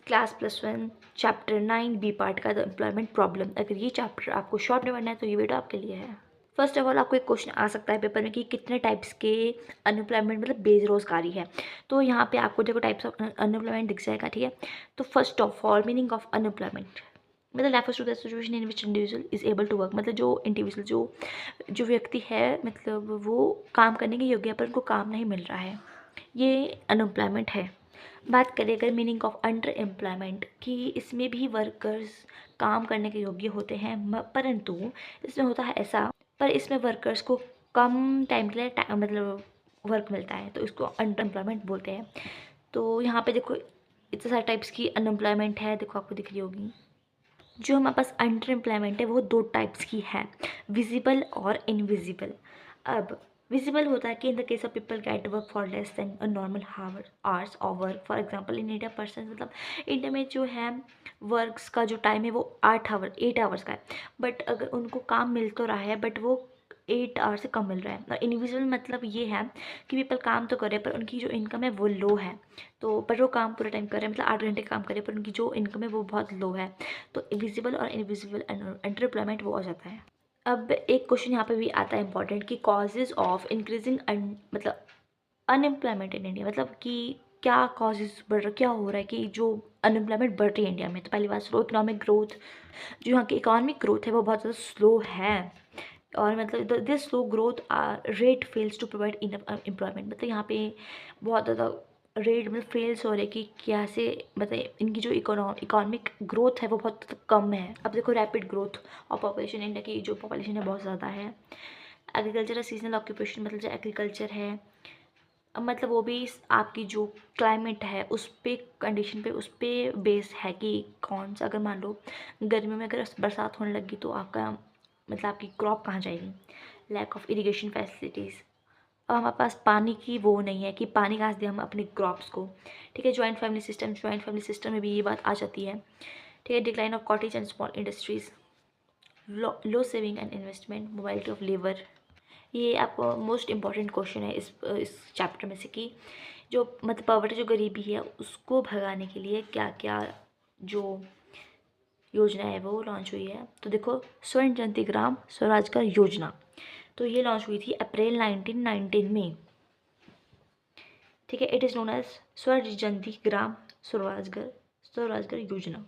Class +1 chapter 9 B part का the employment problem. अगर ये चैप्टर आपको शॉर्ट में पढ़ना है तो ये वीडियो आपके लिए है। फर्स्ट ऑफ ऑल आपको एक क्वेश्चन आ सकता है पेपर में कि कितने टाइप्स के अनएम्प्लॉयमेंट मतलब बेरोजगारी है। तो यहाँ पे आपको देखो टाइप्स ऑफ अनएम्प्लॉयमेंट दिख जाएगा, ठीक है। तो first of all meaning of unemployment मतलब refers to the situation in which individual is able to work, मतलब जो इंडिविजुअल जो व्यक्ति है मतलब वो काम करने के योग्य है पर उनको काम नहीं मिल रहा है, ये अनएम्प्लॉयमेंट है। बात करें अगर मीनिंग ऑफ अंडर एम्प्लॉयमेंट कि इसमें भी वर्कर्स काम करने के योग्य होते हैं परंतु इसमें होता है ऐसा, पर इसमें वर्कर्स को कम टाइम के लिए मतलब वर्क मिलता है तो इसको अंडर एम्प्लॉयमेंट बोलते हैं। तो यहाँ पे देखो इतने सारे टाइप्स की अनएम्प्लॉयमेंट है, देखो आपको दिख रही होगी। जो हमारे पास अंडर एम्प्लॉयमेंट है वो दो टाइप्स की है, विजिबल और इनविजिबल। अब विजिबल होता है कि in the case of people get work for less than a normal hours of work. For example in India person मतलब इंडिया में जो है वर्क्स का जो टाइम है वो 8 आवर्स का है, बट अगर उनको काम मिल तो रहा है बट वो 8 आवर से कम मिल रहा है। और इनविजिबल मतलब ये है कि पीपल काम तो कर रहे हैं पर उनकी जो इनकम है वो लो है। तो पर वो काम पूरे टाइम कर रहे हैं मतलब 8 घंटे काम कर रहे हैं पर उनकी जो इनकम है वो बहुत लो है। तो विजिबल और इनविजिबल एंटरप्लॉयमेंट वो हो जाता है। अब एक क्वेश्चन यहाँ पे भी आता है इंपॉर्टेंट कि कॉजेज ऑफ इंक्रीजिंग मतलब अनएम्प्लॉयमेंट इन इंडिया, मतलब कि क्या कॉजेज बढ़ रहा, क्या हो रहा है कि जो अनएम्प्लॉयमेंट बढ़ रही है इंडिया में। तो पहली बात स्लो इकोनॉमिक ग्रोथ, जो यहाँ की इकोनॉमिक ग्रोथ है वो बहुत ज़्यादा स्लो है। और मतलब this slow growth rate fails to provide enough employment, मतलब यहाँ पे बहुत ज़्यादा रेट मतलब फेल्स हो रहे कि कैसे मतलब इनकी जो इकोनॉमिक ग्रोथ है वो बहुत कम है। अब देखो रैपिड ग्रोथ और पॉपुलेशन, इंडिया की जो पॉपुलेशन है बहुत ज़्यादा है। एग्रीकल्चर सीजनल ऑक्यूपेशन मतलब जो एग्रीकल्चर है अब मतलब वो भी आपकी जो क्लाइमेट है उस पे कंडीशन पे उस पे बेस है कि कौन सा, अगर मान लो गर्मी में अगर बरसात होने लगी तो आपका मतलब आपकी क्रॉप कहाँ जाएगी। लैक ऑफ इरिगेशन फैसिलिटीज़, अब हमारे पास पानी की वो नहीं है कि पानी कहाँ से दें हम अपने क्रॉप्स को, ठीक है। जॉइंट फैमिली सिस्टम में भी ये बात आ जाती है, ठीक है। Decline of cottage and small industries, low saving and investment, mobility of labour. ये आपको मोस्ट इम्पॉर्टेंट क्वेश्चन है इस चैप्टर में से कि जो मतलब पॉवर्टी जो गरीबी है उसको भगाने के लिए क्या क्या जो योजना है वो लॉन्च हुई है। तो देखो स्वर्ण जयंती ग्राम स्वरोजगार योजना, तो ये लॉन्च हुई थी अप्रैल 1919 में, ठीक है। इट इज़ नोन एज स्वर्ण जयंती ग्राम स्वरोजगार योजना।